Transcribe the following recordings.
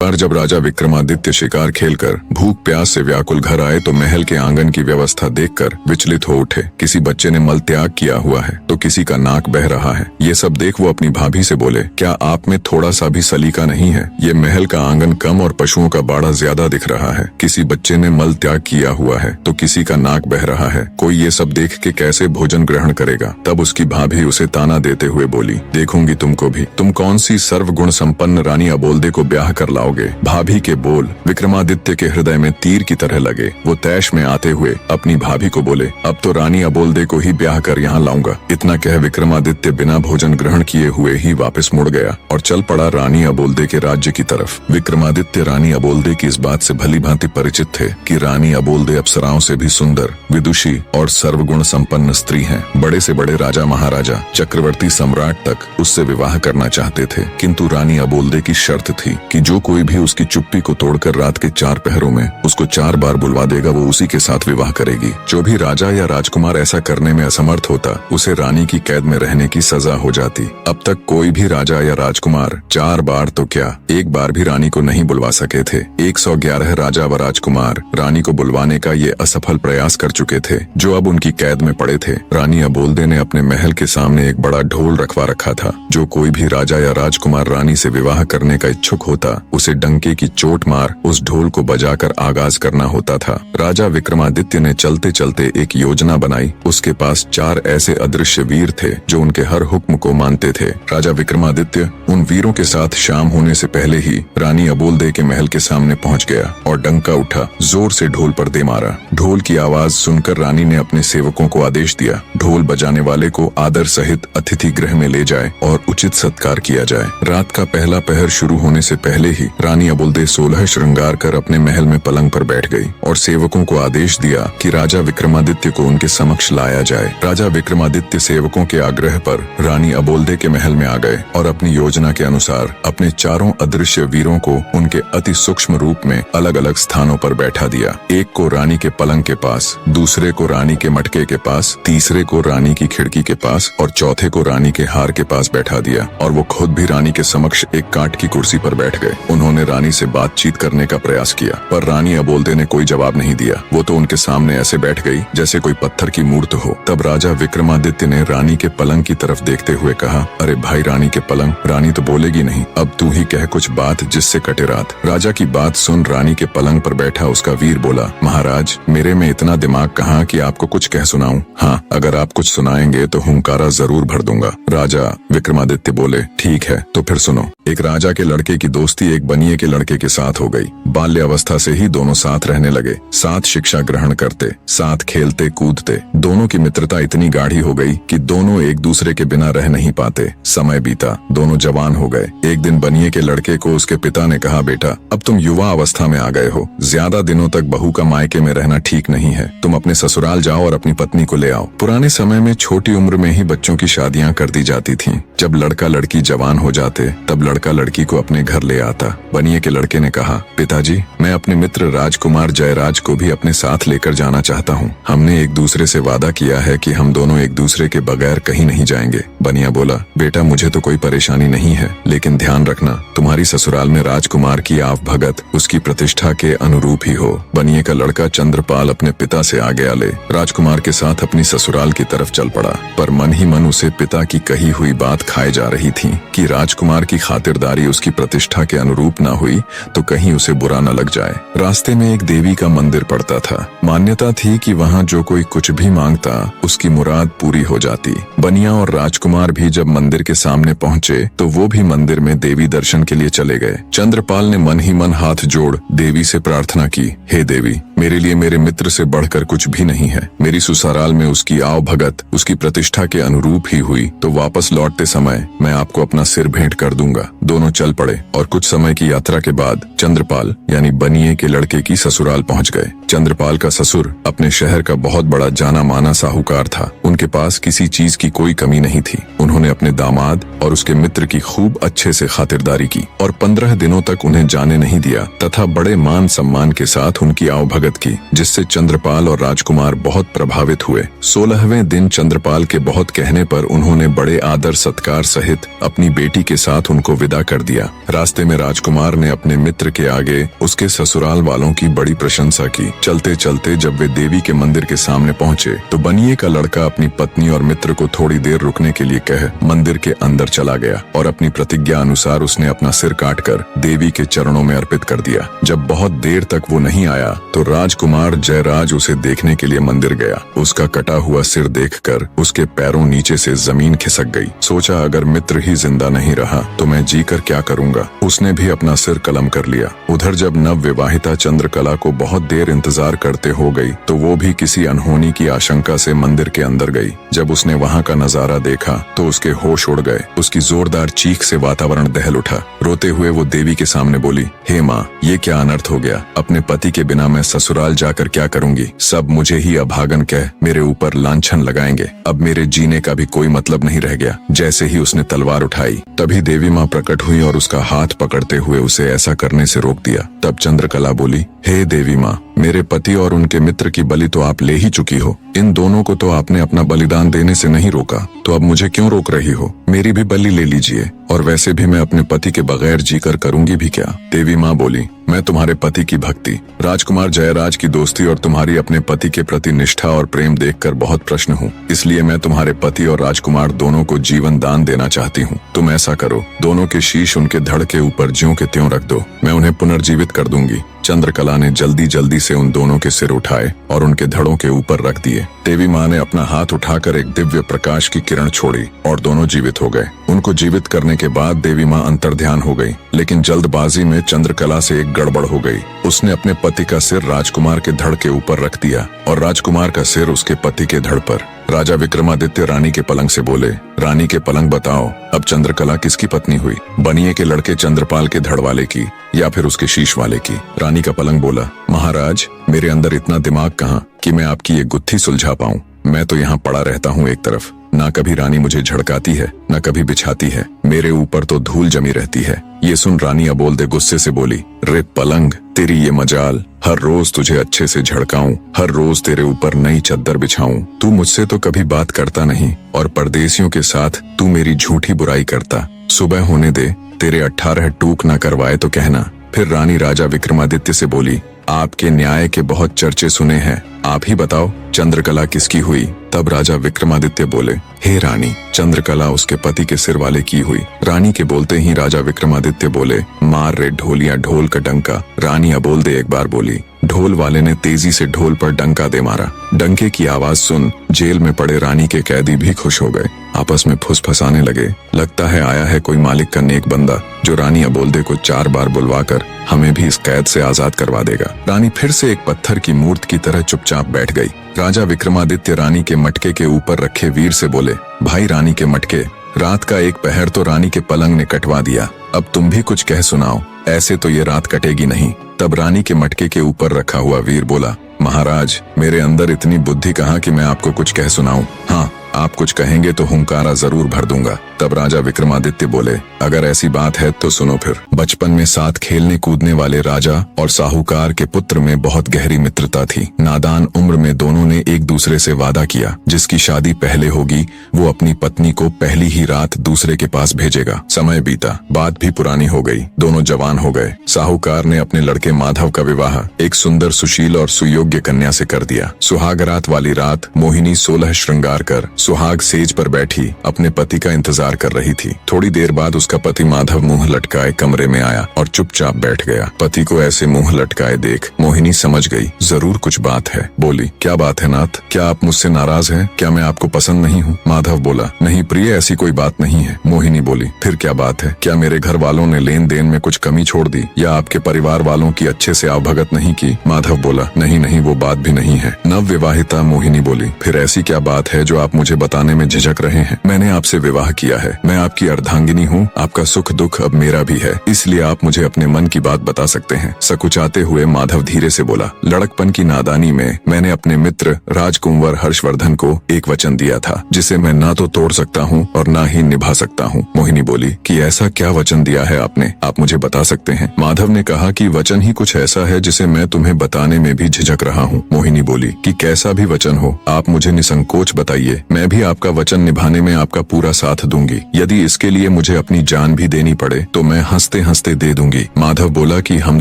पर जब राजा विक्रमादित्य शिकार खेलकर भूख प्यास से व्याकुल घर आए तो महल के आंगन की व्यवस्था देखकर विचलित हो उठे। किसी बच्चे ने मल त्याग किया हुआ है तो किसी का नाक बह रहा है। ये सब देख वो अपनी भाभी से बोले, क्या आप में थोड़ा सा भी सलीका नहीं है? ये महल का आंगन कम और पशुओं का बाड़ा ज्यादा दिख रहा है। किसी बच्चे ने मल त्याग किया हुआ है तो किसी का नाक बह रहा है। कोई ये सब देख के कैसे भोजन ग्रहण करेगा? तब उसकी भाभी उसे ताना देते हुए बोली, देखूंगी तुमको भी, तुम कौन सी सर्वगुण संपन्न रानी अबोल्दे को ब्याह कर लाओगे? भाभी के बोल विक्रमादित्य के हृदय में तीर की तरह लगे। वो तैश में आते हुए अपनी भाभी को बोले, अब तो रानी अबोल्दे को ही ब्याह कर यहाँ लाऊंगा। इतना कह विक्रमादित्य बिना भोजन ग्रहण किए हुए ही वापस मुड़ गया और चल पड़ा रानी अबोल्दे के राज्य की तरफ। विक्रमादित्य रानी अबोल्दे की इस बात से भली भांति परिचित थे कि रानी अबोल्दे अप्सराओं से भी सुंदर, विदुषी और सर्वगुण संपन्न स्त्री हैं। बड़े से बड़े राजा महाराजा, चक्रवर्ती सम्राट तक उससे विवाह करना चाहते थे, किंतु रानी अबोल्दे की शर्त थी कि जो कोई भी उसकी चुप्पी को तोड़कर रात के 4 पहरों में उसको 4 बार बुलवा देगा, वो उसी के साथ विवाह करेगी। जो भी राजा या राजकुमार ऐसा करने में असमर्थ होता, उसे रानी की कैद में रहने की सजा हो जाती। अब तक कोई भी राजा या राजकुमार 4 बार तो क्या, 1 बार भी रानी को नहीं बुलवा सके थे। 111 राजा व राजकुमार रानी को बुलवाने का ये असफल प्रयास कर चुके थे, जो अब उनकी कैद में पड़े थे। रानी अबोल्दे ने अपने महल के सामने एक बड़ा ढोल रखवा रखा था। जो कोई भी राजा या राजकुमार रानी से विवाह करने का इच्छुक होता, उसे डंके की चोट मार उस ढोल को बजाकर आगाज करना होता था। राजा विक्रमादित्य ने चलते चलते एक योजना बनाई। उसके पास 4 ऐसे अदृश्य वीर थे जो उनके हर हुक्म को मानते थे। राजा विक्रमादित्य उन वीरों के साथ शाम होने से पहले ही रानी अबोल्दे के महल के सामने पहुंच गया और डंका उठा, जोर से ढोल पर दे मारा। ढोल की आवाज सुनकर रानी ने अपने सेवकों को आदेश दिया, ढोल बजाने वाले को आदर सहित अतिथि गृह में ले जाए और उचित सत्कार किया जाए। रात का पहला पहर शुरू होने से पहले ही रानी अबोल्दे 16 श्रृंगार कर अपने महल में पलंग पर बैठ गई और सेवकों को आदेश दिया कि राजा विक्रमादित्य को उनके समक्ष लाया जाए। राजा विक्रमादित्य सेवकों के आग्रह पर रानी अबोल्दे के महल में आ गए और अपनी योजना के अनुसार अपने 4 अदृश्य वीरों को उनके अति सूक्ष्म रूप में अलग अलग स्थानों पर बैठा दिया। एक को रानी के पलंग के पास, दूसरे को रानी के मटके के पास, तीसरे को रानी की खिड़की के पास और चौथे को रानी के हार के पास बैठा दिया और वो खुद भी रानी के समक्ष एक काठ की कुर्सी पर बैठ गए। उन्होंने रानी से बातचीत करने का प्रयास किया, पर रानी अबोल्दे ने कोई जवाब नहीं दिया। वो तो उनके सामने ऐसे बैठ गई जैसे कोई पत्थर की मूर्त हो। तब राजा विक्रमादित्य ने रानी के पलंग की तरफ देखते हुए कहा, अरे भाई रानी के पलंग, रानी तो बोलेगी नहीं, अब तू ही कह कुछ बात जिससे कटे रात। राजा की बात सुन रानी के पलंग पर बैठा उसका वीर बोला, महाराज मेरे में इतना दिमाग कहाँ कि आपको कुछ कह सुनाऊं? हाँ, अगर आप कुछ सुनाएंगे तो हुंकारा जरूर भर दूंगा। राजा विक्रमादित्य बोले, ठीक है तो फिर सुनो। एक राजा के लड़के की दोस्ती एक बनिए के लड़के के साथ हो गई। बाल्य अवस्था से ही दोनों साथ रहने लगे, साथ शिक्षा ग्रहण करते, साथ खेलते कूदते। दोनों की मित्रता इतनी गाढ़ी हो गई कि दोनों एक दूसरे के बिना रह नहीं पाते। समय बीता, दोनों जवान हो गए। एक दिन बनिए के लड़के को उसके पिता ने कहा, बेटा अब तुम युवा अवस्था में आ गए हो, ज्यादा दिनों तक बहू का मायके में रहना ठीक नहीं है। तुम अपने ससुराल जाओ और अपनी पत्नी को ले आओ। पुराने समय में छोटी उम्र में ही बच्चों की शादियां कर दी जाती थीं। जब लड़का लड़की जवान हो जाते तब लड़का लड़की को अपने घर ले आता। बनिए के लड़के ने कहा, पिताजी मैं अपने मित्र राजकुमार जयराज को भी अपने साथ लेकर जाना चाहता हूँ। हमने एक दूसरे से वादा किया है कि हम दोनों एक दूसरे के बगैर कहीं नहीं जाएंगे। बनिया बोला, बेटा मुझे तो कोई परेशानी नहीं है, लेकिन ध्यान रखना तुम्हारी ससुराल में राजकुमार की आव भगत उसकी प्रतिष्ठा के अनुरूप ही हो। बनिए का लड़का चंद्रपाल अपने पिता से आज्ञा ले राजकुमार के साथ अपनी ससुराल की तरफ चल पड़ा, पर मन ही मन उसे पिता की कही हुई बात खाए जा रही थी कि राजकुमार की खातिरदारी उसकी प्रतिष्ठा के अनुरूप न हुई तो कहीं उसे बुरा न लग जाए। रास्ते में एक देवी का मंदिर पड़ता था। मान्यता थी कि वहाँ जो कोई कुछ भी मांगता उसकी मुराद पूरी हो जाती। बनिया और राजकुमार भी जब मंदिर के सामने पहुँचे तो वो भी मंदिर में देवी दर्शन के लिए चले गए। चंद्रपाल ने मन ही मन हाथ जोड़ देवी से प्रार्थना की, हे देवी मेरे लिए मेरे मित्र से बढ़कर कुछ भी नहीं है। मेरी ससुराल में उसकी आव भगत उसकी प्रतिष्ठा के अनुरूप ही हुई तो वापस लौटते समय मैं आपको अपना सिर भेंट कर दूंगा। दोनों चल पड़े और कुछ समय की यात्रा के बाद चंद्रपाल यानी बनिए के लड़के की ससुराल पहुंच गए। चंद्रपाल का ससुर अपने शहर का बहुत बड़ा जाना माना साहूकार था। उनके पास किसी चीज की कोई कमी नहीं थी। उन्होंने अपने दामाद और उसके मित्र की खूब अच्छे से खातिरदारी की और 15 दिनों तक उन्हें जाने नहीं दिया तथा बड़े मान सम्मान के साथ उनकी आवभगत की, जिससे चंद्रपाल और राजकुमार बहुत प्रभावित हुए। 16वें दिन चंद्रपाल के बहुत कहने पर उन्होंने बड़े आदर सत्कार सहित अपनी बेटी के साथ उनको विदा कर दिया। रास्ते में राजकुमार ने अपने मित्र के आगे उसके ससुराल वालों की बड़ी प्रशंसा की। चलते चलते जब वे देवी के मंदिर के सामने पहुंचे तो बनिए का लड़का अपनी पत्नी और मित्र को थोड़ी देर रुकने के लिए कह मंदिर के अंदर चला गया और अपनी प्रतिज्ञा अनुसार उसने अपना सिर काटकर देवी के चरणों में अर्पित कर दिया। जब बहुत देर तक वो नहीं आया तो राजकुमार जयराज उसे देखने के लिए मंदिर गया। उसका कटा हुआ सिर देखकर उसके पैरों नीचे से जमीन खिसक गई। सोचा अगर मित्र ही जिंदा नहीं रहा तो मैं जीकर क्या करूंगा। उसने भी अपना सिर कलम कर लिया। उधर जब नव विवाहिता चंद्रकला को बहुत देर इंतजार करते हो गई तो वो भी किसी अनहोनी की आशंका से मंदिर के अंदर गई। जब उसने वहाँ का नजारा देखा तो उसके होश उड़ गए। उसकी जोरदार चीख से वातावरण दहल उठा। रोते हुए वो देवी के सामने बोली, हे माँ, ये क्या अनर्थ हो गया। अपने पति के बिना मैं ससुराल जाकर क्या करूंगी। सब मुझे ही अभागन कह मेरे ऊपर लांछन लगाएंगे। अब मेरे जीने का भी कोई मतलब नहीं रह गया। जैसे ही उसने तलवार उठाई तभी देवी माँ प्रकट हुई और उसका हाथ पकड़ते हुए उसे ऐसा करने से रोक दिया। तब चंद्रकला बोली, हे देवी माँ, मेरे पति और उनके मित्र की बलि तो आप ले ही चुकी हो। इन दोनों को तो आपने अपना बलिदान देने से नहीं रोका, तो अब मुझे क्यों रोक रही हो। मेरी भी बलि ले लीजिए। और वैसे भी मैं अपने पति के बगैर जीकर करूंगी भी क्या। देवी माँ बोली, मैं तुम्हारे पति की भक्ति, राजकुमार जयराज की दोस्ती और तुम्हारी अपने पति के प्रति निष्ठा और प्रेम देखकर बहुत प्रसन्न हूँ। इसलिए मैं तुम्हारे पति और राजकुमार दोनों को जीवन दान देना चाहती हूँ। तुम ऐसा करो, दोनों के शीश उनके धड़ के ऊपर ज्यों के त्यों रख दो। मैं उन्हें पुनर्जीवित कर दूंगी। चंद्रकला ने जल्दी जल्दी से उन दोनों के सिर उठाए और उनके धड़ों के ऊपर रख दिए। देवी माँ ने अपना हाथ उठाकर एक दिव्य प्रकाश की किरण छोड़ी और दोनों जीवित हो गए। उनको जीवित करने के बाद देवी माँ अंतर्ध्यान हो गई, लेकिन जल्दबाजी में चंद्रकला से एक गड़बड़ हो गई। उसने अपने पति का सिर राजकुमार के धड़ के ऊपर रख दिया और राजकुमार का सिर उसके पति के धड़ पर। राजा विक्रमादित्य रानी के पलंग से बोले, रानी के पलंग बताओ, अब चंद्रकला किसकी पत्नी हुई। बनिए के लड़के चंद्रपाल के धड़ वाले की या फिर उसके शीश वाले की। रानी का पलंग बोला, महाराज, मेरे अंदर इतना दिमाग कहाँ कि मैं आपकी ये गुत्थी सुलझा पाऊं। मैं तो यहाँ पड़ा रहता हूँ एक तरफ। ना कभी रानी मुझे झड़काती है, न कभी बिछाती है। मेरे ऊपर तो धूल जमी रहती है। ये सुन रानी अबोलदे गुस्से से बोली, रे पलंग, तेरी ये मजाल, हर रोज तुझे अच्छे से झड़काऊं, हर रोज तेरे ऊपर नई चद्दर बिछाऊं। तू मुझसे तो कभी बात करता नहीं और परदेसियों के साथ तू मेरी झूठी बुराई करता। सुबह होने दे, तेरे 18 टूक न करवाए तो कहना। फिर रानी राजा विक्रमादित्य से बोली, आपके न्याय के बहुत चर्चे सुने हैं, आप ही बताओ चंद्रकला किसकी हुई। तब राजा विक्रमादित्य बोले, हे रानी, चंद्रकला उसके पति के सिर वाले की हुई। रानी के बोलते ही राजा विक्रमादित्य बोले, मार रे ढोलिया ढोल का डंका। रानी अबोलदे एक बार बोली। ढोल वाले ने तेजी से ढोल पर डंका दे मारा। डंके की आवाज सुन जेल में पड़े रानी के कैदी भी खुश हो गए। आपस में फुसफुसाने लगे, लगता है आया है कोई मालिक का नेक बंदा जो रानी अबोलदे को 4 बार बुलवाकर हमें भी इस कैद से आजाद करवा देगा। रानी फिर से एक पत्थर की मूर्त की तरह चुपचाप बैठ गई। राजा विक्रमादित्य रानी के मटके के ऊपर रखे वीर से बोले, भाई रानी के मटके, रात का एक पहर तो रानी के पलंग ने कटवा दिया, अब तुम भी कुछ कह सुनाओ, ऐसे तो ये रात कटेगी नहीं। तब रानी के मटके के ऊपर रखा हुआ वीर बोला, महाराज, मेरे अंदर इतनी बुद्धि कहाँ कि मैं आपको कुछ कह सुनाऊं। हाँ, आप कुछ कहेंगे तो हुंकारा जरूर भर दूंगा। तब राजा विक्रमादित्य बोले, अगर ऐसी बात है तो सुनो फिर। बचपन में साथ खेलने कूदने वाले राजा और साहूकार के पुत्र में बहुत गहरी मित्रता थी। नादान उम्र में दोनों ने एक दूसरे से वादा किया, जिसकी शादी पहले होगी वो अपनी पत्नी को पहली ही रात दूसरे के पास भेजेगा। समय बीता, बात भी पुरानी हो गई, दोनों जवान हो गए। साहूकार ने अपने लड़के माधव का विवाह एक सुंदर, सुशील और सुयोग्य कन्या से कर दिया। सुहागरात वाली रात मोहिनी 16 श्रृंगार कर सुहाग सेज पर बैठी अपने पति का इंतजार कर रही थी। थोड़ी देर बाद उसका पति माधव मुंह लटकाए कमरे में आया और चुपचाप बैठ गया। पति को ऐसे मुंह लटकाए देख मोहिनी समझ गई जरूर कुछ बात है। बोली, क्या बात है नाथ, क्या आप मुझसे नाराज हैं? क्या मैं आपको पसंद नहीं हूँ? माधव बोला, नहीं प्रिय, ऐसी कोई बात नहीं है। मोहिनी बोली, फिर क्या बात है? क्या मेरे घर वालों ने लेन देन में कुछ कमी छोड़ दी या आपके परिवार वालों की अच्छे से आवभगत नहीं की? माधव बोला, नहीं नहीं, वो बात भी नहीं है। नव विवाहिता मोहिनी बोली, फिर ऐसी क्या बात है जो आप मुझे मुझे बताने में झिझक रहे हैं? मैंने आपसे विवाह किया है, मैं आपकी अर्धांगिनी हूँ, आपका सुख दुख अब मेरा भी है, इसलिए आप मुझे अपने मन की बात बता सकते हैं। सकुचाते हुए माधव धीरे से बोला, लड़कपन की नादानी में मैंने अपने मित्र राजकुंवर हर्षवर्धन को एक वचन दिया था जिसे मैं ना तो तोड़ सकता हूँ और ना ही निभा सकता हूँ। मोहिनी बोली कि ऐसा क्या वचन दिया है आपने, आप मुझे बता सकते हैं? माधव ने कहा कि वचन ही कुछ ऐसा है जिसे मैं तुम्हें बताने में भी झिझक रहा हूँ। मोहिनी बोली कि कैसा भी वचन हो आप मुझे निसंकोच बताइए, मैं भी आपका वचन निभाने में आपका पूरा साथ दूंगी। यदि इसके लिए मुझे अपनी जान भी देनी पड़े तो मैं हंसते हंसते दे दूंगी। माधव बोला कि हम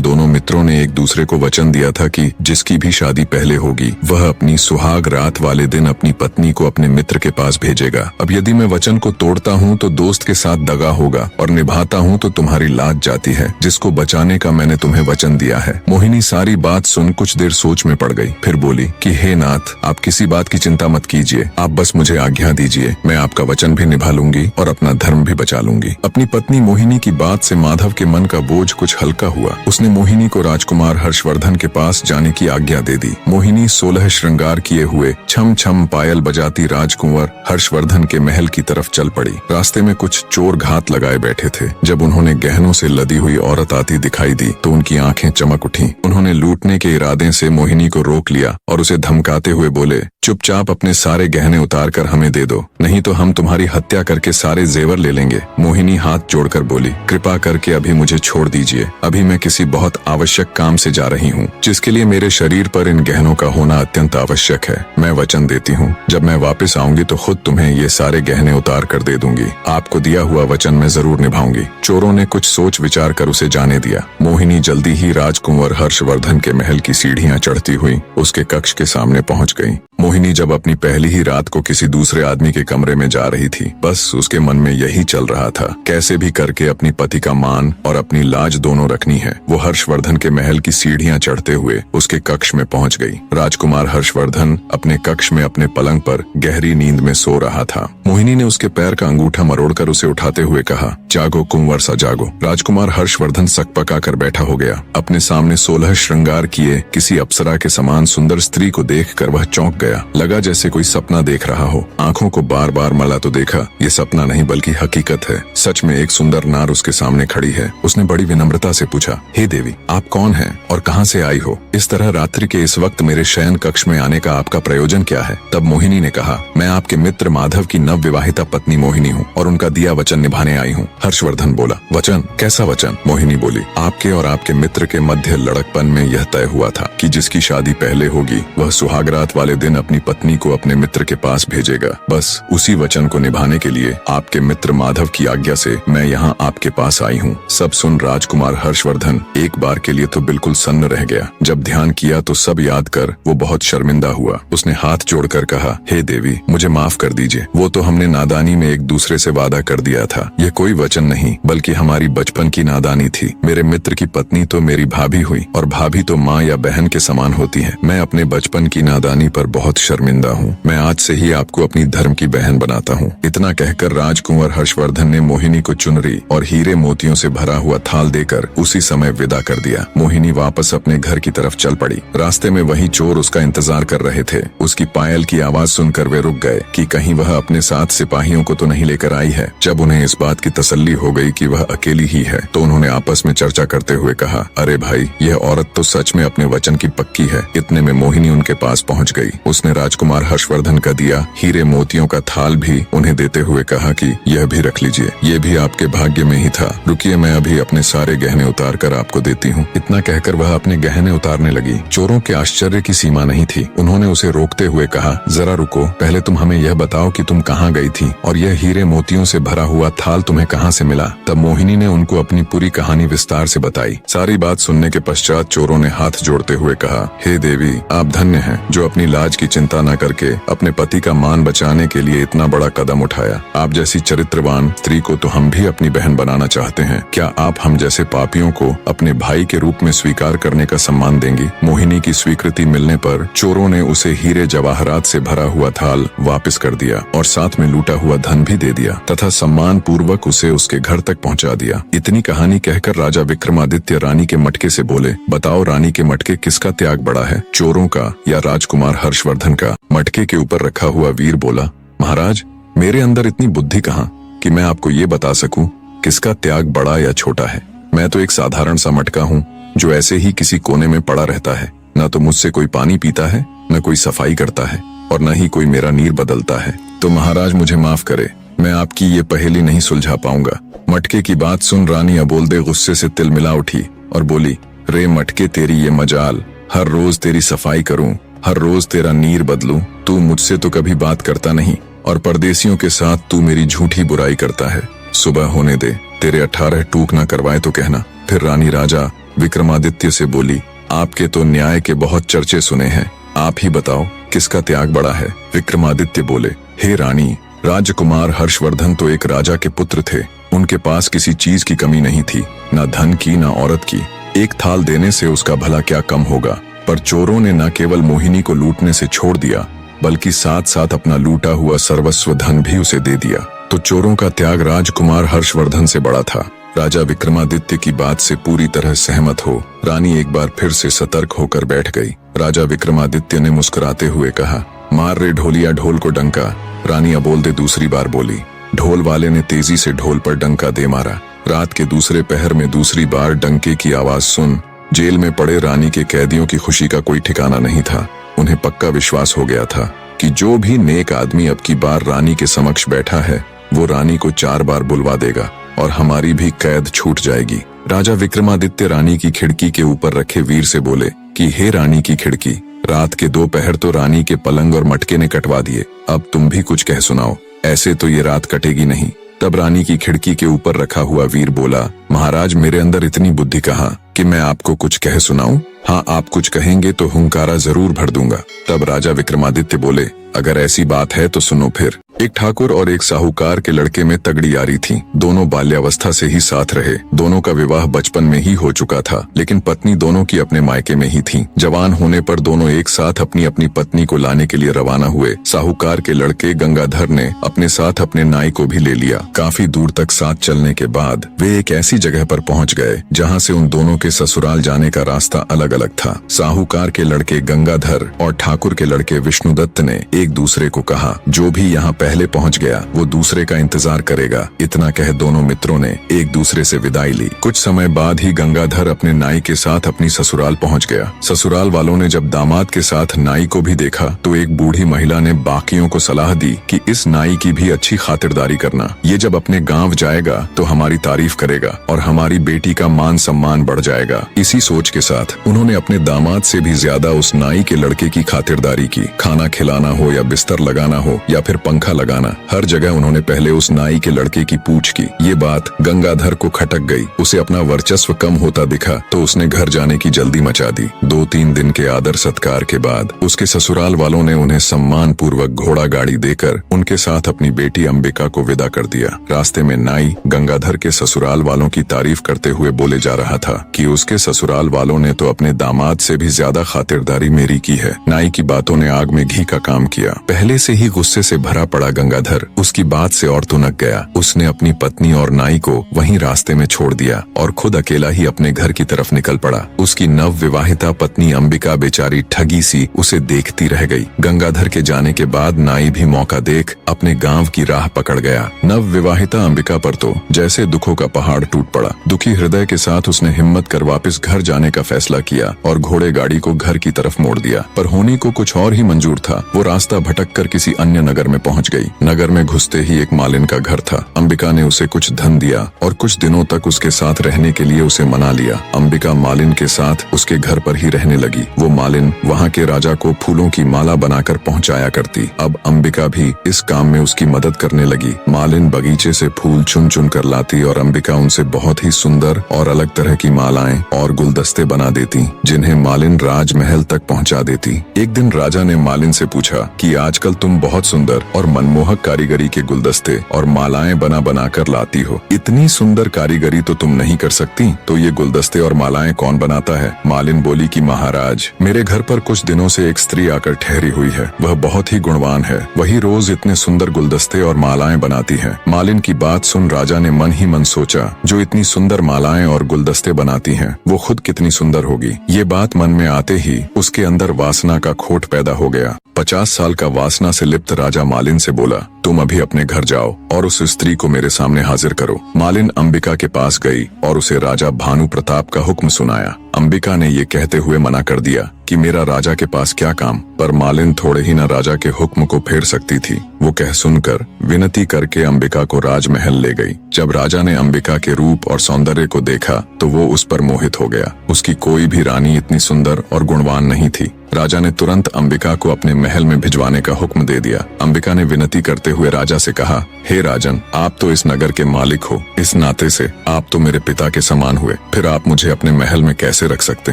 दोनों मित्रों ने एक दूसरे को वचन दिया था कि जिसकी भी शादी पहले होगी वह अपनी सुहाग रात वाले दिन अपनी पत्नी को अपने मित्र के पास भेजेगा। अब यदि मैं वचन को तोड़ता हूँ तो दोस्त के साथ दगा होगा और निभाता हूँ तो तुम्हारी लाज जाती है, जिसको बचाने का मैंने तुम्हें वचन दिया है। मोहिनी सारी बात सुन कुछ देर सोच में पड़ गई, फिर बोली कि हे नाथ, आप किसी बात की चिंता मत कीजिए, आप बस मुझे आज्ञा दीजिए, मैं आपका वचन भी निभा लूंगी और अपना धर्म भी बचा लूंगी। अपनी पत्नी मोहिनी की बात से माधव के मन का बोझ कुछ हल्का हुआ। उसने मोहिनी को राजकुमार हर्षवर्धन के पास जाने की आज्ञा दे दी। मोहिनी 16 श्रृंगार किए हुए छम छम पायल बजाती राजकुंवर हर्षवर्धन के महल की तरफ चल पड़ी। रास्ते में कुछ चोर घात लगाए बैठे थे। जब उन्होंने गहनों से लदी हुई औरत आती दिखाई दी तो उनकी आंखें चमक उठी। उन्होंने लूटने के इरादे से मोहिनी को रोक लिया और उसे धमकाते हुए बोले, चुपचाप अपने सारे गहने उतार कर हमें दे दो, नहीं तो हम तुम्हारी हत्या करके सारे जेवर ले लेंगे। मोहिनी हाथ जोड़कर बोली, कृपा करके अभी मुझे छोड़ दीजिए, अभी मैं किसी बहुत आवश्यक काम से जा रही हूँ जिसके लिए मेरे शरीर पर इन गहनों का होना अत्यंत आवश्यक है। मैं वचन देती हूँ जब मैं वापस आऊंगी तो खुद तुम्हें ये सारे गहने उतार कर दे दूंगी। आपको दिया हुआ वचन मैं जरूर निभाऊंगी। चोरों ने कुछ सोच विचार कर उसे जाने दिया। मोहिनी जल्दी ही राजकुंवर हर्षवर्धन के महल की सीढ़ियां चढ़ती हुई उसके कक्ष के सामने पहुंच गई। मोहिनी जब अपनी पहली ही रात को किसी दूसरे आदमी के कमरे में जा रही थी, बस उसके मन में यही चल रहा था, कैसे भी करके अपनी पति का मान और अपनी लाज दोनों रखनी है। वो हर्षवर्धन के महल की सीढ़ियां चढ़ते हुए उसके कक्ष में पहुंच गई। राजकुमार हर्षवर्धन अपने कक्ष में अपने पलंग पर गहरी नींद में सो रहा था। मोहिनी ने उसके पैर का अंगूठा मरोड़कर उसे उठाते हुए कहा, जागो कुंवर सा जागो। राजकुमार हर्षवर्धन सकपका कर बैठा हो गया। अपने सामने 16 श्रृंगार किए किसी अप्सरा के समान सुंदर स्त्री को देखकर वह चौंक गया। लगा जैसे कोई सपना देख रहा हो। आंखों को बार बार मला तो देखा, ये सपना नहीं बल्कि हकीकत है। सच में एक सुंदर नार उसके सामने खड़ी है। उसने बड़ी विनम्रता से पूछा, हे देवी, आप कौन हैं और कहां से आई हो? इस तरह रात्रि के इस वक्त मेरे शयन कक्ष में आने का आपका प्रयोजन क्या है? तब मोहिनी ने कहा, मैं आपके मित्र माधव की नव विवाहिता पत्नी मोहिनी हूँ और उनका दिया वचन निभाने आई हूँ। हर्षवर्धन बोला, वचन? कैसा वचन? मोहिनी बोली, आपके और आपके मित्र के मध्य लड़कपन में यह तय हुआ था कि जिसकी शादी पहले होगी वह सुहागरात वाले दिन अपनी पत्नी को अपने मित्र के पास भेजेगा। बस उसी वचन को निभाने के लिए आपके मित्र माधव की आज्ञा से मैं यहाँ आपके पास आई हूँ। सब सुन राजकुमार हर्षवर्धन एक बार के लिए तो बिल्कुल सन्न रह गया। जब ध्यान किया तो सब याद कर वो बहुत शर्मिंदा हुआ। उसने हाथ जोड़कर कहा, हे देवी, मुझे माफ कर दीजिए। वो तो हमने नादानी में एक दूसरे से वादा कर दिया था। यह कोई वचन नहीं बल्कि हमारी बचपन की नादानी थी। मेरे मित्र की पत्नी तो मेरी भाभी हुई और भाभी तो माँ या बहन के समान होती है। मैं अपने बचपन की नादानी पर बहुत शर्मिंदा हूँ। मैं आज से ही आपको अपनी धर्म की बहन बनाता हूँ। इतना कहकर राजकुंवर हर्षवर्धन ने मोहिनी को चुनरी और हीरे मोतियों से भरा हुआ थाल देकर उसी समय विदा कर दिया। मोहिनी वापस अपने घर की तरफ चल पड़ी। रास्ते में वही चोर उसका इंतजार कर रहे थे। उसकी पायल की आवाज सुनकर वे रुक गए कि कहीं वह अपने साथ सिपाहियों को तो नहीं लेकर आई है। जब उन्हें इस बात की तसल्ली हो गई कि वह अकेली ही है तो उन्होंने आपस में चर्चा करते हुए कहा, अरे भाई, यह औरत तो सच में अपने वचन की पक्की है। इतने में मोहिनी उनके पास पहुंच गई। उसने राजकुमार हर्षवर्धन का दिया हीरे मोतियों का थाल भी उन्हें देते हुए कहा कि यह भी रख लीजिए, ये भी आपके भाग्य में ही था। रुकिए, मैं अभी अपने सारे गहने उतार कर आपको देती हूँ। इतना कहकर वह अपने गहने उतारने लगी। चोरों के आश्चर्य की सीमा नहीं थी। उन्होंने उसे रोकते हुए कहा, जरा रुको, पहले तुम हमें यह बताओ कि तुम कहाँ गई थी और यह हीरे मोतियों से भरा हुआ थाल तुम्हें कहाँ से मिला? तब मोहिनी ने उनको अपनी पूरी कहानी विस्तार से बताई। सारी बात सुनने के पश्चात चोरों ने हाथ जोड़ते हुए कहा, हे देवी, आप धन्य हैं जो अपनी लाज की चिंता न करके अपने पति का मान बचाने के लिए इतना बड़ा कदम उठाया। आप जैसी चरित्रवान स्त्री को तो हम भी अपनी बहन बनाना चाहते हैं। क्या आप हम जैसे पापियों को अपने भाई के रूप में स्वीकार करने का सम्मान देंगी? मोहिनी की स्वीकृति मिलने पर चोरों ने उसे हीरे जवाहरात से भरा हुआ थाल वापस कर दिया और साथ में लूटा हुआ धन भी दे दिया तथा सम्मान पूर्वक उसे उसके घर तक पहुंचा दिया। इतनी कहानी कहकर राजा विक्रमादित्य रानी के मटके से बोले, बताओ रानी के मटके किसका त्याग बड़ा है, चोरों का या राजकुमार हर्षवर्धन का? मटके के ऊपर रखा हुआ वीर बोला, महाराज, मेरे अंदर इतनी बुद्धि कहाँ कि मैं आपको ये बता सकूं किसका त्याग बड़ा या छोटा है। मैं तो एक साधारण सा मटका हूँ जो ऐसे ही किसी कोने में पड़ा रहता है। न तो मुझसे कोई पानी पीता है, न कोई सफाई करता है, और न ही कोई मेरा नीर बदलता है। तो महाराज मुझे माफ करे, मैं आपकी ये पहेली नहीं सुलझा पाऊंगा। मटके की बात सुन रानी अबोलदे गुस्से से तिलमिला उठी और बोली, रे मटके, तेरी ये मजाल, हर रोज तेरी सफाई करूं, हर रोज तेरा नीर बदलूं। तू मुझसे तो कभी बात करता नहीं और परदेसियों के साथ तू मेरी झूठी बुराई करता है। सुबह होने दे, तेरे 18 टूक ना करवाए तो कहना। फिर रानी राजा विक्रमादित्य से बोली, आपके तो न्याय के बहुत चर्चे सुने हैं, आप ही बताओ किसका त्याग बड़ा है। विक्रमादित्य बोले, हे रानी, राजकुमार हर्षवर्धन तो एक राजा के पुत्र थे। उनके पास किसी चीज की कमी नहीं थी, न धन की न औरत की। एक थाल देने से उसका भला क्या कम होगा। पर चोरों ने न केवल मोहिनी को लूटने से छोड़ दिया, बल्कि साथ साथ अपना लूटा हुआ सर्वस्व धन भी उसे दे दिया। तो चोरों का त्याग राजकुमार हर्षवर्धन से बड़ा था। राजा विक्रमादित्य की बात से पूरी तरह सहमत हो रानी एक बार फिर से सतर्क होकर बैठ गई। राजा विक्रमादित्य ने मुस्कुराते हुए कहा, मार रे ढोलिया ढोल को डंका। रानी अबोलदे दूसरी बार बोली। ढोल वाले ने तेजी से ढोल पर डंका दे मारा। रात के दूसरे पहर में दूसरी बार डंके की आवाज सुन जेल में पड़े रानी के कैदियों की खुशी का कोई ठिकाना नहीं था। उन्हें पक्का विश्वास हो गया था कि जो भी नेक आदमी अब की बार रानी के समक्ष बैठा है, वो रानी को 4 बार बुलवा देगा और हमारी भी कैद छूट जाएगी। राजा विक्रमादित्य रानी की खिड़की के ऊपर रखे वीर से बोले कि हे रानी की खिड़की, रात के 2 पहर तो रानी के पलंग और मटके ने कटवा दिए, अब तुम भी कुछ कह सुनाओ, ऐसे तो ये रात कटेगी नहीं। तब रानी की खिड़की के ऊपर रखा हुआ वीर बोला, महाराज, मेरे अंदर इतनी बुद्धि कहाँ कि मैं आपको कुछ कह सुनाऊं। हाँ, आप कुछ कहेंगे तो हुंकारा जरूर भर दूंगा। तब राजा विक्रमादित्य बोले, अगर ऐसी बात है तो सुनो फिर। एक ठाकुर और एक साहूकार के लड़के में तगड़ी यारी थी। दोनों बाल्यावस्था से ही साथ रहे। दोनों का विवाह बचपन में ही हो चुका था, लेकिन पत्नी दोनों की अपने मायके में ही थी। जवान होने पर दोनों एक साथ अपनी अपनी पत्नी को लाने के लिए रवाना हुए। साहूकार के लड़के गंगाधर ने अपने साथ अपने नाई को भी ले लिया। काफी दूर तक साथ चलने के बाद वे एक ऐसी जगह पर पहुंच गए जहां से उन दोनों के ससुराल जाने का रास्ता अलग अलग था। साहूकार के लड़के गंगाधर और ठाकुर के लड़के विष्णुदत्त ने एक दूसरे को कहा, जो भी यहाँ पहले पहुंच गया वो दूसरे का इंतजार करेगा। इतना कह दोनों मित्रों ने एक दूसरे से विदाई ली। कुछ समय बाद ही गंगाधर अपने नाई के साथ अपनी ससुराल पहुंच गया। ससुराल वालों ने जब दामाद के साथ नाई को भी देखा तो एक बूढ़ी महिला ने बाकियों को सलाह दी कि इस नाई की भी अच्छी खातिरदारी करना। ये जब अपने गांव जाएगा तो हमारी तारीफ करेगा और हमारी बेटी का मान सम्मान बढ़ जाएगा। इसी सोच के साथ उन्होंने अपने दामाद से भी ज्यादा उस नाई के लड़के की खातिरदारी की। खाना खिलाना हो या बिस्तर लगाना हो या फिर पंखा लगाना, हर जगह उन्होंने पहले उस नाई के लड़के की पूछ की। ये बात गंगाधर को खटक गई। उसे अपना वर्चस्व कम होता दिखा तो उसने घर जाने की जल्दी मचा दी। 2-3 दिन के आदर सत्कार के बाद उसके ससुराल वालों ने उन्हें सम्मान पूर्वक घोड़ा गाड़ी देकर उनके साथ अपनी बेटी अंबिका को विदा कर दिया। रास्ते में नाई गंगाधर के ससुराल वालों की तारीफ करते हुए बोले जा रहा था कि उसके ससुराल वालों ने तो अपने दामाद से भी ज्यादा खातिरदारी मेरी की है। नाई की बातों ने आग में घी का काम किया। पहले से ही गुस्से से भरा पड़ा गंगाधर उसकी बात से और तुनक गया। उसने अपनी पत्नी और नाई को वहीं रास्ते में छोड़ दिया और खुद अकेला ही अपने घर की तरफ निकल पड़ा। उसकी नव विवाहिता पत्नी अंबिका बेचारी ठगी सी उसे देखती रह गई। गंगाधर के जाने के बाद नाई भी मौका देख अपने गांव की राह पकड़ गया। नव विवाहिता अंबिका पर तो जैसे दुखों का पहाड़ टूट पड़ा। दुखी हृदय के साथ उसने हिम्मत कर वापस घर जाने का फैसला किया और घोड़े गाड़ी को घर की तरफ मोड़ दिया। पर होनी को कुछ और ही मंजूर था। वो रास्ता भटक कर किसी अन्य नगर में पहुंच गई। नगर में घुसते ही एक मालिन का घर था। अंबिका ने उसे कुछ धन दिया और कुछ दिनों तक उसके साथ रहने के लिए उसे मना लिया। अंबिका मालिन के साथ उसके घर पर ही रहने लगी। वो मालिन वहाँ के राजा को फूलों की माला बनाकर पहुँचाया करती। अब अंबिका भी इस काम में उसकी मदद करने लगी। मालिन बगीचे से फूल चुन चुन कर लाती और अंबिका उनसे बहुत ही सुंदर और अलग तरह की मालाएं और गुलदस्ते बना देती, जिन्हें मालिन राजमहल तक पहुँचा देती। एक दिन राजा ने मालिन से पूछा कि आजकल तुम बहुत सुंदर और मनमोहक कारीगरी के गुलदस्ते और मालाएं बना बना कर लाती हो। इतनी सुंदर कारीगरी तो तुम नहीं कर सकती, तो ये गुलदस्ते और मालाएं कौन बनाता है? मालिन बोली कि महाराज, मेरे घर पर कुछ दिनों से एक स्त्री आकर ठहरी हुई है। वह बहुत ही गुणवान है। वही रोज इतने सुंदर गुलदस्ते और मालाएं बनाती है। मालिन की बात सुन राजा ने मन ही मन सोचा, जो इतनी सुंदर मालाएं और गुलदस्ते बनाती है वो खुद कितनी सुंदर होगी। ये बात मन में आते ही उसके अंदर वासना का खोट पैदा हो गया। 50 साल का वासना से लिप्त राजा मालिन से बोला, तुम अभी अपने घर जाओ और उस स्त्री को मेरे सामने हाजिर करो। मालिन अंबिका के पास गई और उसे राजा भानु प्रताप का हुक्म सुनाया। अंबिका ने ये कहते हुए मना कर दिया कि मेरा राजा के पास क्या काम, पर मालिन थोड़े ही न राजा के हुक्म को फेर सकती थी। वो कह सुनकर विनती करके अंबिका को राजमहल ले गई। जब राजा ने अंबिका के रूप और सौंदर्य को देखा तो वो उस पर मोहित हो गया। उसकी कोई भी रानी इतनी सुंदर और गुणवान नहीं थी। राजा ने तुरंत अंबिका को अपने महल में भिजवाने का हुक्म दे दिया। अंबिका ने विनती करते हुए राजा से कहा, हे राजन, आप तो इस नगर के मालिक हो, इस नाते से आप तो मेरे पिता के समान हुए, फिर आप मुझे अपने महल में कैसे रख सकते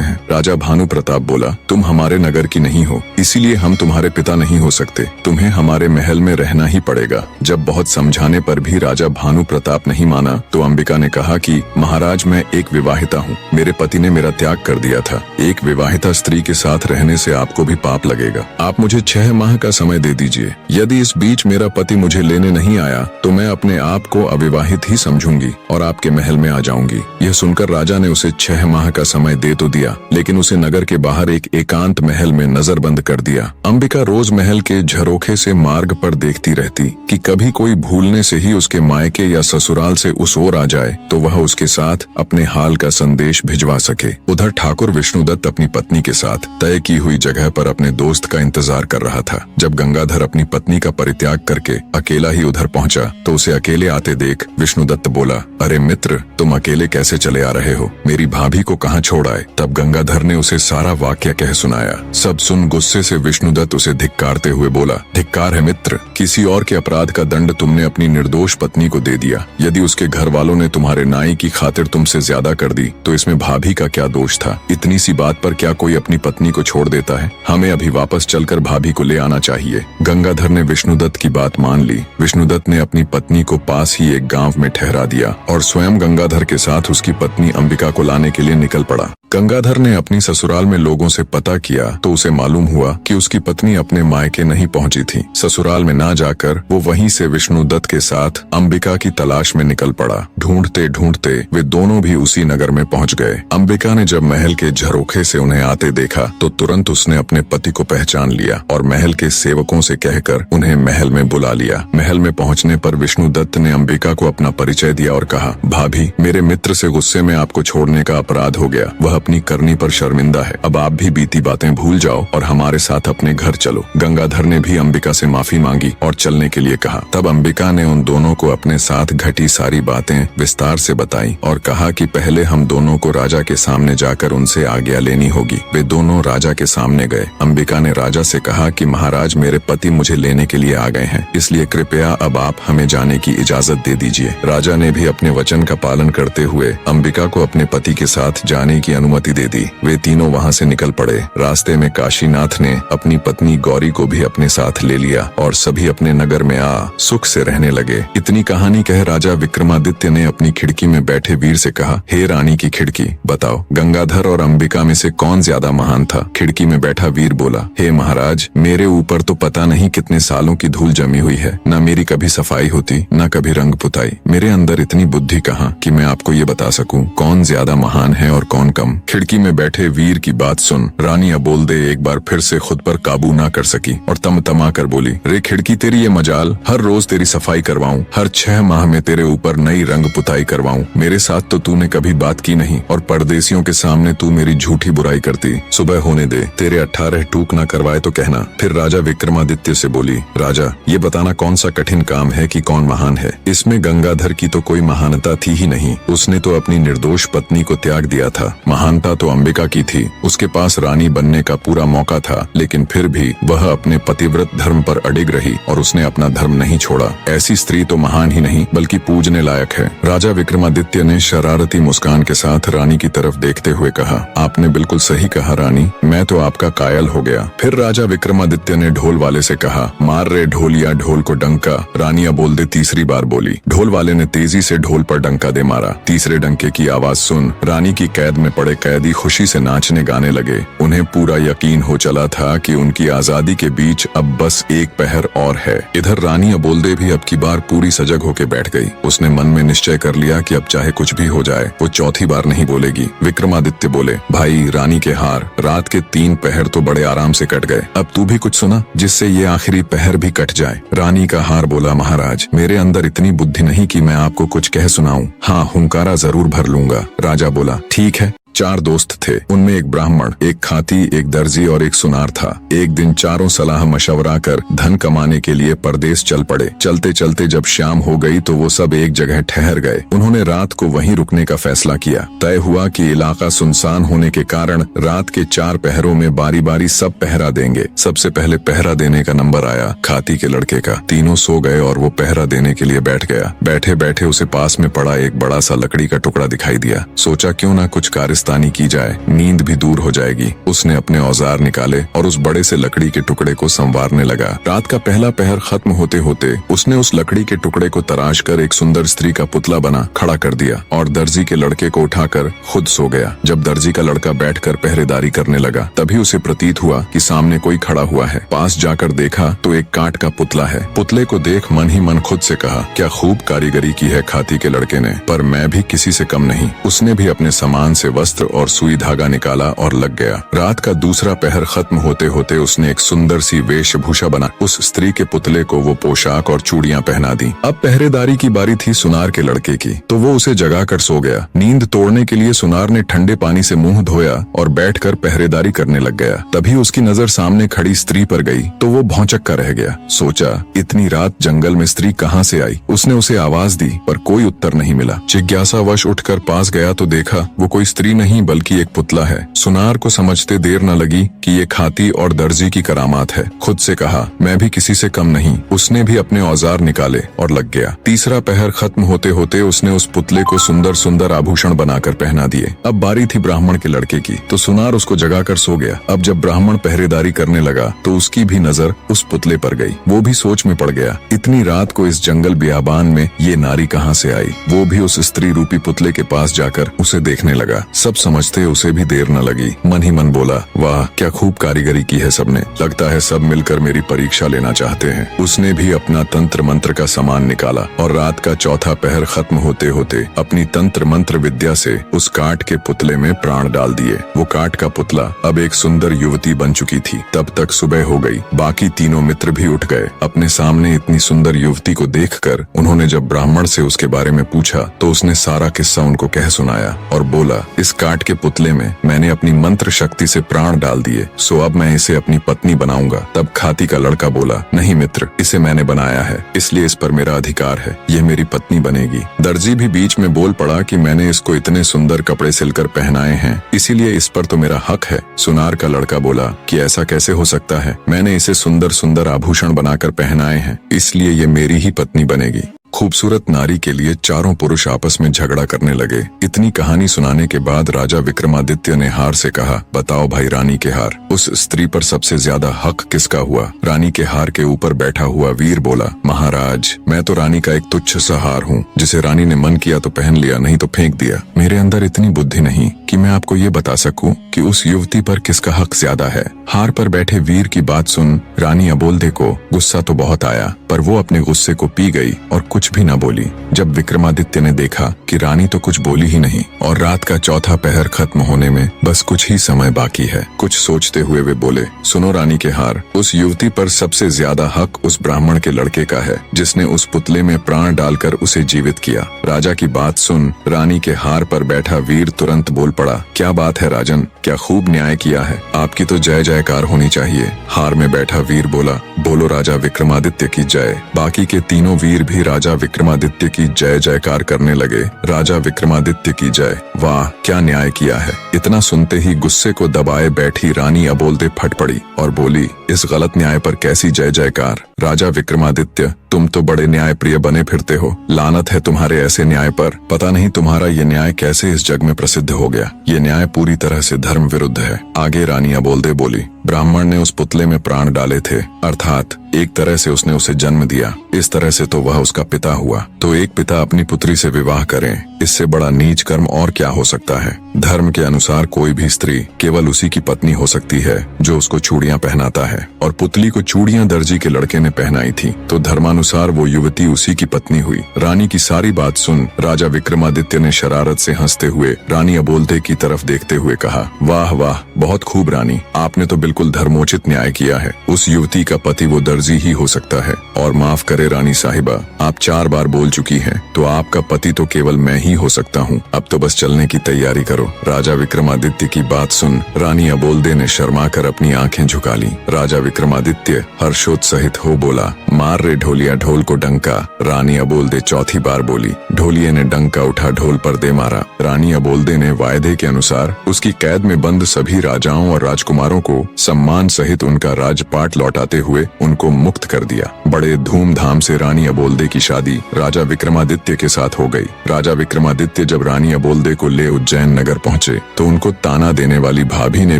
हैं? राजा भानु प्रताप बोला, तुम हमारे नगर की नहीं हो, इसीलिए हम तुम्हारे पिता नहीं हो सकते। तुम्हें हमारे महल में रहना ही पड़ेगा। जब बहुत समझाने पर भी राजा भानु प्रताप नहीं माना तो अंबिका ने कहा कि महाराज, मैं एक विवाहिता हूँ, मेरे पति ने मेरा त्याग कर दिया था। एक विवाहिता स्त्री के साथ रहने से आपको भी पाप लगेगा। आप मुझे 6 माह का समय दे दीजिए। यदि इस बीच मेरा पति मुझे लेने नहीं आया तो मैं अपने आप को अविवाहित ही समझूंगी और आपके महल में आ जाऊंगी। यह सुनकर राजा ने उसे 6 माह का समय दे तो दिया, लेकिन उसे नगर के बाहर एक एकांत महल में नजरबंद कर दिया। अंबिका रोज महल के झरोखे से मार्ग पर देखती रहती कि कभी कोई भूलने से ही उसके मायके या ससुराल से उस ओर आ जाए तो वह उसके साथ अपने हाल का संदेश भिजवा सके। उधर ठाकुर विष्णुदत्त अपनी पत्नी के साथ तय की हुई जगह पर अपने दोस्त का इंतजार कर रहा था। जब गंगाधर अपनी पत्नी का परित्याग करके अकेला ही उधर पहुंचा तो उसे अकेले आते देख विष्णुदत्त बोला, अरे मित्र, तुम अकेले कैसे चले आ रहे हो? मेरी भाभी को कहाँ छोड़ आए? तब गंगाधर ने उसे सारा वाक्य कह सुनाया। सब सुन गुस्से से विष्णुदत्त उसे धिक्कारते हुए बोला, धिक्कार है मित्र, किसी और के अपराध का दंड तुमने अपनी निर्दोष पत्नी को दे दिया। यदि उसके घर वालों ने तुम्हारे नाई की खातिर तुमसे ज्यादा कर दी तो इसमें भाभी का क्या दोष था? इतनी सी बात पर क्या कोई अपनी पत्नी को छोड़ देता है? हमें अभी वापस चलकर भाभी को ले आना चाहिए। गंगाधर ने विष्णुदत्त की बात मान ली। विष्णुदत्त ने अपनी पत्नी को पास ही एक गांव में ठहरा दिया और स्वयं गंगाधर के साथ उसकी पत्नी अंबिका को लाने के लिए निकल पड़ा। गंगाधर ने अपनी ससुराल में लोगों से पता किया तो उसे मालूम हुआ कि उसकी पत्नी अपने मायके नहीं पहुंची थी। ससुराल में ना जाकर वो वहीं से विष्णुदत्त के साथ अंबिका की तलाश में निकल पड़ा। ढूंढते ढूंढते वे दोनों भी उसी नगर में पहुंच गए। अंबिका ने जब महल के झरोखे से उन्हें आते देखा तो तुरंत उसने अपने पति को पहचान लिया और महल के सेवकों से कहकर उन्हें महल में बुला लिया। महल में पहुंचने पर विष्णुदत्त ने अंबिका को अपना परिचय दिया और कहा, भाभी, मेरे मित्र से गुस्से में आपको छोड़ने का अपराध हो गया। वह अपनी करनी पर शर्मिंदा है। अब आप भी बीती बातें भूल जाओ और हमारे साथ अपने घर चलो। गंगाधर ने भी अंबिका से माफी मांगी और चलने के लिए कहा। तब अंबिका ने उन दोनों को अपने साथ घटी सारी बातें विस्तार से बताई और कहा कि पहले हम दोनों को राजा के सामने जाकर उनसे आज्ञा लेनी होगी। वे दोनों राजा के सामने गए। अंबिका ने राजा से कहा कि महाराज, मेरे पति मुझे लेने के लिए आ गए हैं, इसलिए कृपया अब आप हमें जाने की इजाजत दे दीजिए। राजा ने भी अपने वचन का पालन करते हुए अंबिका को अपने पति के साथ जाने की अनुमति दे दी। वे तीनों वहां से निकल पड़े। रास्ते में काशीनाथ ने अपनी पत्नी गौरी को भी अपने साथ ले लिया और सभी अपने नगर में आ सुख से रहने लगे। इतनी कहानी कह राजा विक्रमादित्य ने अपनी खिड़की में बैठे वीर से कहा, हे रानी की खिड़की, बताओ गंगाधर और अंबिका में से कौन ज्यादा महान था? खिड़की में बैठा वीर बोला, हे महाराज, मेरे ऊपर तो पता नहीं कितने सालों की धूल जमी हुई है। न मेरी कभी सफाई होती, न कभी रंग पुताई। मेरे अंदर इतनी बुद्धि कहाँ कि मैं आपको ये बता सकूं कौन ज्यादा महान है और कौन कम। खिड़की में बैठे वीर की बात सुन रानी अबोलदे एक बार फिर से खुद पर काबू ना कर सकी और तमा कर बोली, रे खिड़की, तेरी ये मजाल, हर रोज तेरी सफाई करवाऊं, हर 6 माह में तेरे ऊपर नई रंग पुताई करवाऊं। मेरे साथ तो तूने कभी बात की नहीं और परदेसियों के सामने तू मेरी झूठी बुराई करती। सुबह होने दे, तेरे 18 टूक ना करवाए तो कहना। फिर राजा विक्रमादित्य से बोली, राजा, ये बताना कौन सा कठिन काम है कि कौन महान है? इसमें गंगाधर की तो कोई महानता थी ही नहीं। उसने तो अपनी निर्दोष पत्नी को त्याग दिया था। महानता तो अंबिका की थी। उसके पास रानी बनने का पूरा मौका था, लेकिन फिर भी वह अपने पतिव्रत धर्म पर अडिग रही और उसने अपना धर्म नहीं छोड़ा। ऐसी स्त्री तो महान ही नहीं बल्कि पूजने लायक है। राजा विक्रमादित्य ने शरारती मुस्कान के साथ रानी की तरफ देखते हुए कहा, आपने बिल्कुल सही कहा रानी, मैं तो आपका कायल हो गया। फिर राजा विक्रमादित्य ने ढोल वाले से कहा, मार रे ढोलिया ढोल को डंका। रानी अबोलदे तीसरी बार बोली। ढोल वाले ने तेजी से ढोल पर डंका दे मारा। तीसरे डंके की आवाज सुन रानी की कैद में पड़े कैदी खुशी से नाचने गाने लगे। उन्हें पूरा यकीन हो चला था कि उनकी आजादी के बीच अब बस एक पहर और है। इधर रानी अबोल्दे भी अब की बार पूरी सजग होके बैठ गई। उसने मन में निश्चय कर लिया कि अब चाहे कुछ भी हो जाए वो चौथी बार नहीं बोलेगी। विक्रमादित्य बोले, भाई रानी के हार, रात के 3 पहर तो बड़े आराम से कट गए, अब तू भी कुछ सुना जिससे ये आखिरी पहर भी कट जाए। रानी का हार बोला, महाराज मेरे अंदर इतनी बुद्धि नहीं कि मैं आपको कुछ कह सुनाऊं। हाँ, हुंकारा जरूर भर लूंगा। राजा बोला, ठीक है। 4 दोस्त थे, उनमें एक ब्राह्मण, एक खाती, एक दर्जी और एक सुनार था। एक दिन चारों सलाह मशवरा कर धन कमाने के लिए परदेश चल पड़े। चलते चलते जब शाम हो गई तो वो सब एक जगह ठहर गए। उन्होंने रात को वहीं रुकने का फैसला किया। तय हुआ कि इलाका सुनसान होने के कारण रात के 4 पहरों में बारी बारी सब पहरा देंगे। सबसे पहले पहरा देने का नंबर आया खाती के लड़के का। तीनों सो गए और वो पहरा देने के लिए बैठ गया। बैठे बैठे उसे पास में पड़ा एक बड़ा सा लकड़ी का टुकड़ा दिखाई दिया। सोचा क्यों ना कुछ कारिस्तानी की जाए, नींद भी दूर हो जाएगी। उसने अपने औजार निकाले और उस बड़े से लकड़ी के टुकड़े को संवारने लगा। रात का पहला पहर खत्म होते होते उसने उस लकड़ी के टुकड़े को तराश कर एक सुंदर स्त्री का पुतला बना खड़ा कर दिया और दर्जी के लड़के को उठाकर खुद सो गया। जब दर्जी का लड़का बैठकर पहरेदारी करने लगा तभी उसे प्रतीत हुआ कि सामने कोई खड़ा हुआ है। पास जाकर देखा तो एक काठ का पुतला है। पुतले को देख मन ही मन खुद से कहा, क्या खूब कारीगरी की है खाती के लड़के ने, पर मैं भी किसी से कम नहीं। उसने भी अपने सामान से वस्त्र और सुई धागा निकाला और लग गया। रात का दूसरा पहर खत्म होते होते उसने एक सुंदर सी वेशभूषा बना उस स्त्री के पुतले को वो पोशाक और चूड़ियां पहना दी। अब पहरेदारी की बारी थी सुनार के लड़के की, तो वो उसे जगाकर सो गया। नींद तोड़ने के लिए सुनार ने ठंडे पानी से मुंह धोया और बैठकर पहरेदारी करने लग गया। तभी उसकी नजर सामने खड़ी स्त्री पर गई तो वो भौंचक्का रह गया। सोचा इतनी रात जंगल में स्त्री कहाँ से आई। उसने उसे आवाज दी पर कोई उत्तर नहीं मिला। जिज्ञासावश उठकर पास गया तो देखा वो कोई स्त्री नहीं बल्कि एक पुतला है। सुनार को समझते देर न लगी कि ये खाती और दर्जी की करामात है। खुद से कहा, मैं भी किसी से कम नहीं। उसने भी अपने औजार निकाले और लग गया। तीसरा पहर खत्म होते होते उसने उस पुतले को सुंदर सुंदर आभूषण बनाकर पहना दिए। अब बारी थी ब्राह्मण के लड़के की, तो सुनार उसको जगाकर सो गया। अब जब ब्राह्मण पहरेदारी करने लगा तो उसकी भी नजर उस पुतले पर गई। वो भी सोच में पड़ गया, इतनी रात को इस जंगल बियाबान में ये नारी कहाँ से आई। वो भी उस स्त्री रूपी पुतले के पास जाकर उसे देखने लगा। सब समझते उसे भी देर न लगी। मन ही मन बोला, वाह क्या खूब कारीगरी की है सबने, लगता है सब मिलकर मेरी परीक्षा लेना चाहते हैं। उसने भी अपना तंत्र मंत्र का सामान निकाला और रात का चौथा पहर खत्म होते होते अपनी तंत्र मंत्र विद्या से उस काठ के पुतले में प्राण डाल दिए। वो काठ का पुतला अब एक सुंदर युवती बन चुकी थी। तब तक सुबह हो गई। बाकी तीनों मित्र भी उठ गए। अपने सामने इतनी सुंदर युवती को देखकर उन्होंने जब ब्राह्मण से उसके बारे में पूछा तो उसने सारा किस्सा उनको कह सुनाया और बोला, इस काठ के पुतले में मैंने अपनी मंत्र शक्ति से प्राण डाल दिए, सो अब मैं इसे अपनी पत्नी बनाऊंगा। तब खाती का लड़का बोला, नहीं मित्र, इसे मैंने बनाया है इसलिए इस पर मेरा अधिकार है, ये मेरी पत्नी बनेगी। दर्जी भी बीच में बोल पड़ा कि मैंने इसको इतने सुंदर कपड़े सिलकर पहनाए हैं इसीलिए इस पर तो मेरा हक है। सुनार का लड़का बोला कि ऐसा कैसे हो सकता है, मैंने इसे सुंदर सुंदर आभूषण बनाकर पहनाए हैं इसलिए ये मेरी ही पत्नी बनेगी। खूबसूरत नारी के लिए चारों पुरुष आपस में झगड़ा करने लगे। इतनी कहानी सुनाने के बाद राजा विक्रमादित्य ने हार से कहा, बताओ भाई रानी के हार, उस स्त्री पर सबसे ज्यादा हक किसका हुआ। रानी के हार के ऊपर बैठा हुआ वीर बोला, महाराज मैं तो रानी का एक तुच्छ सा हार हूँ, जिसे रानी ने मन किया तो पहन लिया, नहीं तो फेंक दिया। मेरे अंदर इतनी बुद्धि नहीं कि मैं आपको ये बता सकूं कि उस युवती पर किसका हक ज्यादा है। हार पर बैठे वीर की बात सुन रानी अबोल्दे को गुस्सा तो बहुत आया, पर वो अपने गुस्से को पी गई और कुछ भी न बोली। जब विक्रमादित्य ने देखा कि रानी तो कुछ बोली ही नहीं और रात का चौथा पहर खत्म होने में बस कुछ ही समय बाकी है, कुछ सोचते हुए वे बोले, सुनो रानी के हार, उस युवती पर सबसे ज्यादा हक उस ब्राह्मण के लड़के का है जिसने उस पुतले में प्राण डालकर उसे जीवित किया। राजा की बात सुन रानी के हार पर बैठा वीर तुरंत बोल पड़ा, क्या बात है राजन, क्या खूब न्याय किया है, आपकी तो जय जयकार होनी चाहिए। हार में बैठा वीर बोला, बोलो राजा विक्रमादित्य की जय। बाकी के तीनों वीर भी राजा विक्रमादित्य की जय जयकार करने लगे। राजा विक्रमादित्य की जय, वाह क्या न्याय किया है। इतना सुनते ही गुस्से को दबाए बैठी रानी अबोल्दे फट पड़ी और बोली, इस गलत न्याय पर कैसी जय जयकार। राजा विक्रमादित्य तुम तो बड़े न्याय प्रिय बने फिरते हो, लानत है तुम्हारे ऐसे न्याय पर। पता नहीं तुम्हारा ये न्याय कैसे इस जग में प्रसिद्ध हो गया। ये न्याय पूरी तरह से धर्म विरुद्ध है। आगे रानी अबोल्दे बोली, ब्राह्मण ने उस पुतले में प्राण डाले थे, अर्थात एक तरह से उसने उसे जन्म दिया। इस तरह से तो वह उसका पिता हुआ। तो एक पिता अपनी पुत्री से विवाह करें, इससे बड़ा नीच कर्म और क्या हो सकता है। धर्म के अनुसार कोई भी स्त्री केवल उसी की पत्नी हो सकती है जो उसको चूड़ियां पहनाता है, और पुतली को चूड़ियां दर्जी के लड़के ने पहनाई थी, तो धर्मानुसार वो युवती उसी की पत्नी हुई। रानी की सारी बात सुन राजा विक्रमादित्य ने शरारत से हंसते हुए रानी अबोलते की तरफ देखते हुए कहा, वाह वाह, बहुत खूब रानी, आपने तो बिल्कुल धर्मोचित न्याय किया है। उस युवती का पति वो दर्जी ही हो सकता है। और माफ करे रानी साहिबा, आप 4 बार बोल चुकी हैं, तो आपका पति तो केवल मैं ही हो सकता हूँ। अब तो बस चलने की तैयारी करो। राजा विक्रमादित्य की बात सुन रानी अबोल्दे ने शर्मा कर अपनी आंखें झुका ली। राजा विक्रमादित्य हर्षोत्साहित हो बोला, मार रे ढोलिया ढोल को डंका। रानी अबोल्दे चौथी बार बोली। ढोलिये ने डंका उठा ढोल पर दे मारा। रानी अबोल्दे ने वायदे के अनुसार उसकी कैद में बंद सभी राजाओं और राजकुमारों को सम्मान सहित उनका राजपाट लौटाते हुए उनको मुक्त कर दिया। बड़े धूमधाम से रानी अबोल्दे की शादी राजा विक्रमादित्य के साथ हो गई। राजा विक्रमादित्य जब रानी अबोल्दे को ले उज्जैन नगर पहुँचे तो उनको ताना देने वाली भाभी ने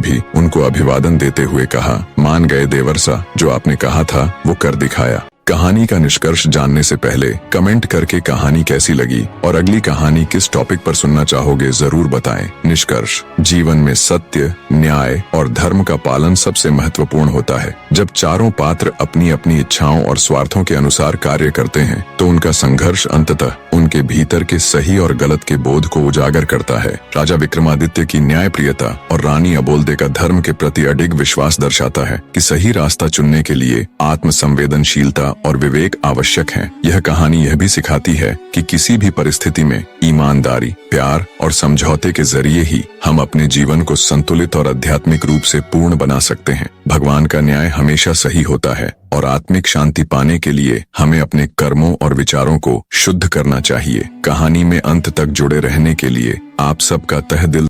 भी उनको अभिवादन देते हुए कहा, मान गए देवरसा, जो आपने कहा था वो कर दिखाया। कहानी का निष्कर्ष जानने से पहले कमेंट करके कहानी कैसी लगी और अगली कहानी किस टॉपिक पर सुनना चाहोगे जरूर बताएं। निष्कर्ष, जीवन में सत्य, न्याय और धर्म का पालन सबसे महत्वपूर्ण होता है। जब चारों पात्र अपनी अपनी इच्छाओं और स्वार्थों के अनुसार कार्य करते हैं तो उनका संघर्ष अंततः उनके भीतर के सही और गलत के बोध को उजागर करता है। राजा विक्रमादित्य की न्यायप्रियता और रानी अबोल्दे का धर्म के प्रति अडिग विश्वास दर्शाता है कि सही रास्ता चुनने के लिए आत्मसंवेदनशीलता और विवेक आवश्यक है। यह कहानी यह भी सिखाती है कि किसी भी परिस्थिति में ईमानदारी, प्यार और समझौते के जरिए ही हम अपने जीवन को संतुलित और आध्यात्मिक रूप से पूर्ण बना सकते हैं। भगवान का न्याय हमेशा सही होता है और आत्मिक शांति पाने के लिए हमें अपने कर्मों और विचारों को शुद्ध करना चाहिए। कहानी में अंत तक जुड़े रहने के लिए आप सबका तहे दिल